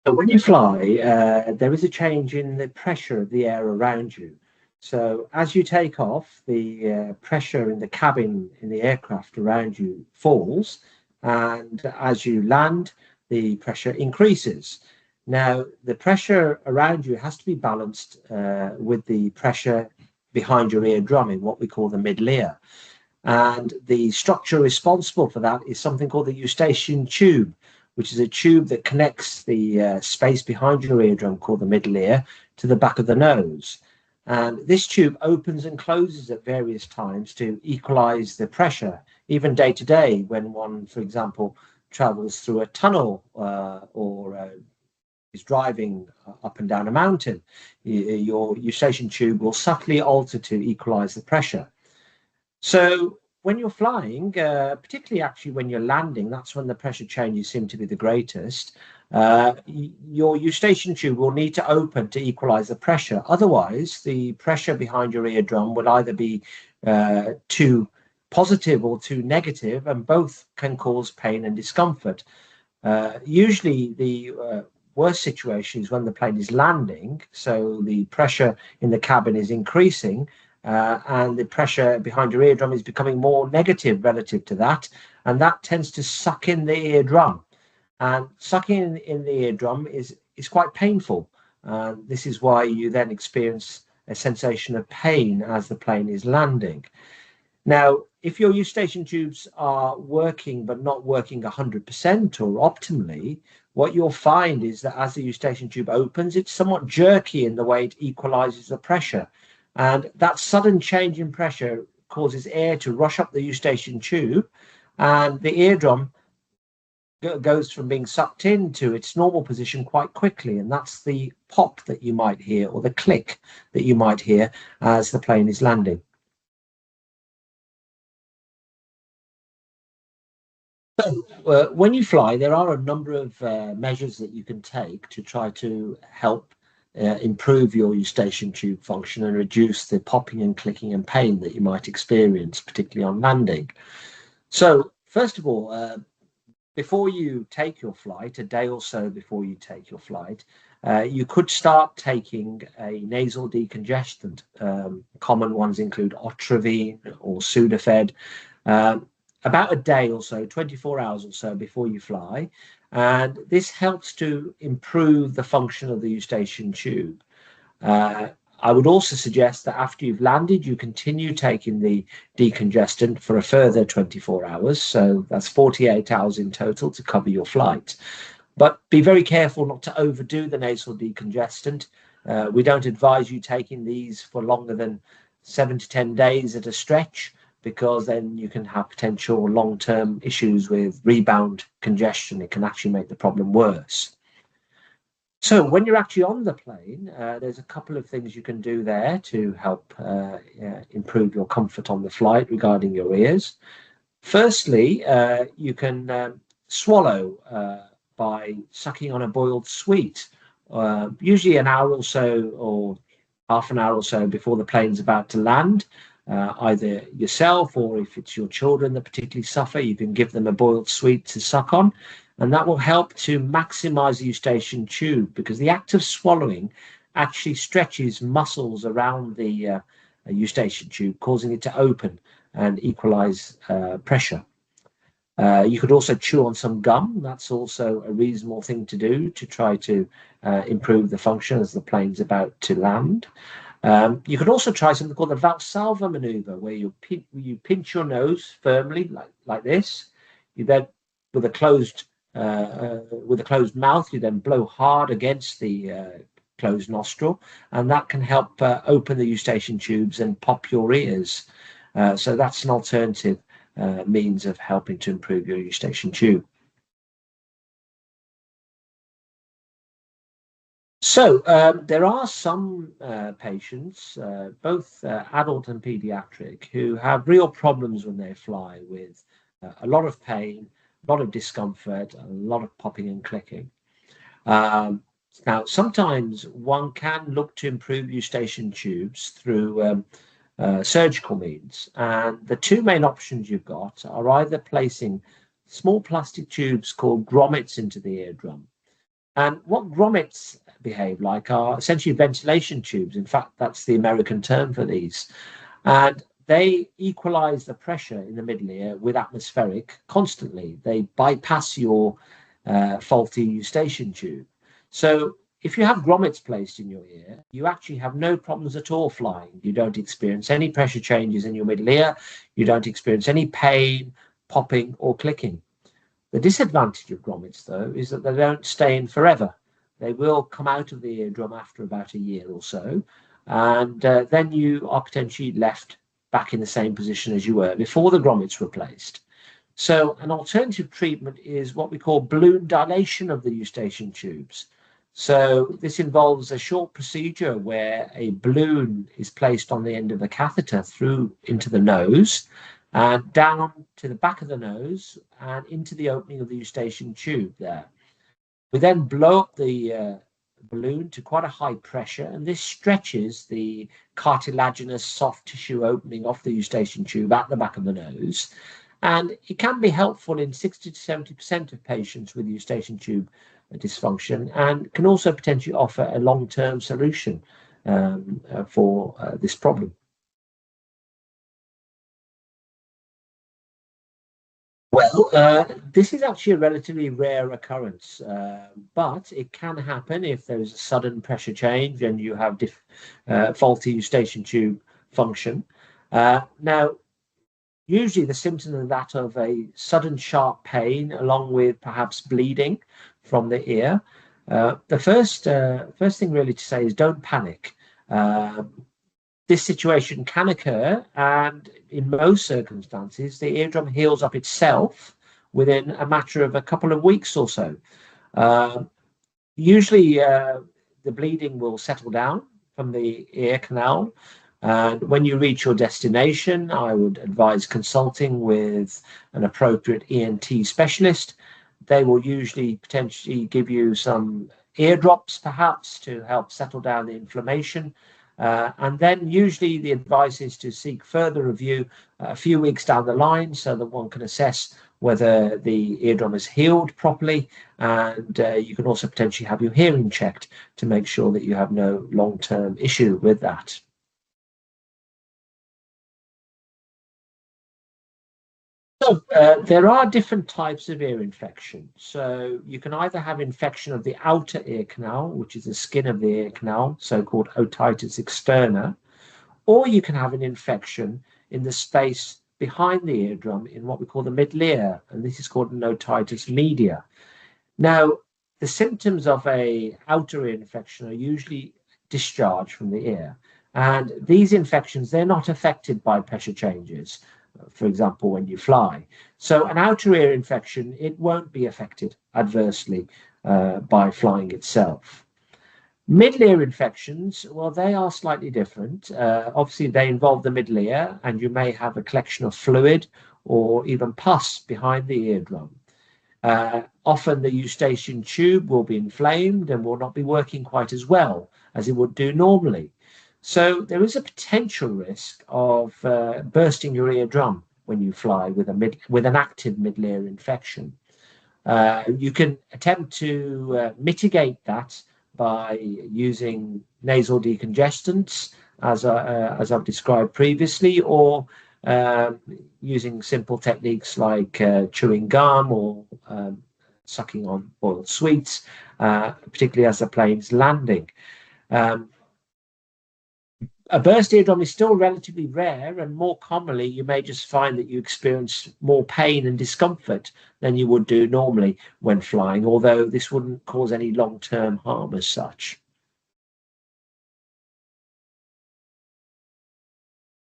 So when you fly, there is a change in the pressure of the air around you. So as you take off, the pressure in the cabin in the aircraft around you falls, and as you land, the pressure increases. Now, the pressure around you has to be balanced with the pressure behind your eardrum in what we call the middle ear. And the structure responsible for that is something called the Eustachian tube, which is a tube that connects the space behind your eardrum, called the middle ear, to the back of the nose. And this tube opens and closes at various times to equalize the pressure, even day to day, when one, for example, travels through a tunnel or is driving up and down a mountain. Your Eustachian tube will subtly alter to equalize the pressure. So when you're flying, particularly actually when you're landing, that's when the pressure changes seem to be the greatest. Your Eustachian tube will need to open to equalize the pressure. Otherwise, the pressure behind your eardrum will either be too positive or too negative, and both can cause pain and discomfort. Usually, the worst situation is when the plane is landing, so the pressure in the cabin is increasing, and the pressure behind your eardrum is becoming more negative relative to that, and that tends to suck in the eardrum. And sucking in the eardrum is quite painful. This is why you then experience a sensation of pain as the plane is landing. Now, if your eustachian tubes are working but not working 100% or optimally, what you'll find is that as the eustachian tube opens, it's somewhat jerky in the way it equalizes the pressure. And that sudden change in pressure causes air to rush up the eustachian tube, and the eardrum goes from being sucked into its normal position quite quickly. And that's the pop that you might hear, or the click that you might hear as the plane is landing. So when you fly, there are a number of measures that you can take to try to help improve your eustachian tube function and reduce the popping and clicking and pain that you might experience, particularly on landing. So first of all, before you take your flight, a day or so before you take your flight, you could start taking a nasal decongestant. Common ones include Otrivine or Sudafed. About a day or so, 24 hours or so before you fly. And this helps to improve the function of the eustachian tube. I would also suggest that after you've landed, you continue taking the decongestant for a further 24 hours. So that's 48 hours in total to cover your flight. But be very careful not to overdo the nasal decongestant. We don't advise you taking these for longer than 7 to 10 days at a stretch, because then you can have potential long-term issues with rebound congestion. It can actually make the problem worse. So when you're actually on the plane, there's a couple of things you can do there to help improve your comfort on the flight regarding your ears. Firstly, you can swallow by sucking on a boiled sweet, usually an hour or so or half an hour or so before the plane's about to land. Either yourself, or if it's your children that particularly suffer, you can give them a boiled sweet to suck on, and that will help to maximize the eustachian tube, because the act of swallowing actually stretches muscles around the eustachian tube, causing it to open and equalize pressure. You could also chew on some gum. That's also a reasonable thing to do to try to improve the function as the plane's about to land. You could also try something called the Valsalva maneuver, where you pinch your nose firmly like this. You then, with a closed mouth, you then blow hard against the closed nostril, and that can help open the eustachian tubes and pop your ears. So that's an alternative means of helping to improve your eustachian tube. So there are some patients, both adult and pediatric, who have real problems when they fly, with a lot of pain, a lot of discomfort, a lot of popping and clicking. Now, sometimes one can look to improve eustachian tubes through surgical means. And the two main options you've got are either placing small plastic tubes called grommets into the eardrum. And what grommets behave like are essentially ventilation tubes. In fact, that's the American term for these. And they equalize the pressure in the middle ear with atmospheric constantly. They bypass your faulty eustachian tube. So if you have grommets placed in your ear, you actually have no problems at all flying. You don't experience any pressure changes in your middle ear. You don't experience any pain, popping, or clicking. The disadvantage of grommets, though, is that they don't stay in forever. They will come out of the eardrum after about a year or so, and then you are potentially left back in the same position as you were before the grommets were placed. So an alternative treatment is what we call balloon dilation of the eustachian tubes. So this involves a short procedure where a balloon is placed on the end of a catheter through into the nose and down to the back of the nose and into the opening of the eustachian tube there. We then blow up the balloon to quite a high pressure, and this stretches the cartilaginous soft tissue opening of the eustachian tube at the back of the nose. And it can be helpful in 60 to 70% of patients with eustachian tube dysfunction, and can also potentially offer a long-term solution for this problem. Well, this is actually a relatively rare occurrence, but it can happen if there is a sudden pressure change and you have faulty eustachian tube function. Now, usually the symptoms are that of a sudden sharp pain along with perhaps bleeding from the ear. The first thing really to say is don't panic. This situation can occur, and in most circumstances, the eardrum heals up itself within a matter of a couple of weeks or so. Usually, the bleeding will settle down from the ear canal, and when you reach your destination, I would advise consulting with an appropriate ENT specialist. They will usually potentially give you some ear drops, perhaps, to help settle down the inflammation. And then usually the advice is to seek further review a few weeks down the line so that one can assess whether the eardrum is healed properly, and you can also potentially have your hearing checked to make sure that you have no long-term issue with that. So there are different types of ear infection. So you can either have infection of the outer ear canal, which is the skin of the ear canal, so-called otitis externa, or you can have an infection in the space behind the eardrum in what we call the middle ear, and this is called an otitis media. Now, the symptoms of a outer ear infection are usually discharge from the ear, and these infections, they're not affected by pressure changes. For example, when you fly. So an outer ear infection, it won't be affected adversely by flying itself. Middle ear infections, well, they are slightly different. Obviously, they involve the middle ear, and you may have a collection of fluid or even pus behind the eardrum. Often the eustachian tube will be inflamed and will not be working quite as well as it would do normally. So there is a potential risk of bursting your eardrum when you fly with an active middle ear infection. You can attempt to mitigate that by using nasal decongestants, as I've described previously, or using simple techniques like chewing gum or sucking on boiled sweets, particularly as the plane's landing. A burst eardrum is still relatively rare, and more commonly you may just find that you experience more pain and discomfort than you would do normally when flying, although this wouldn't cause any long-term harm as such.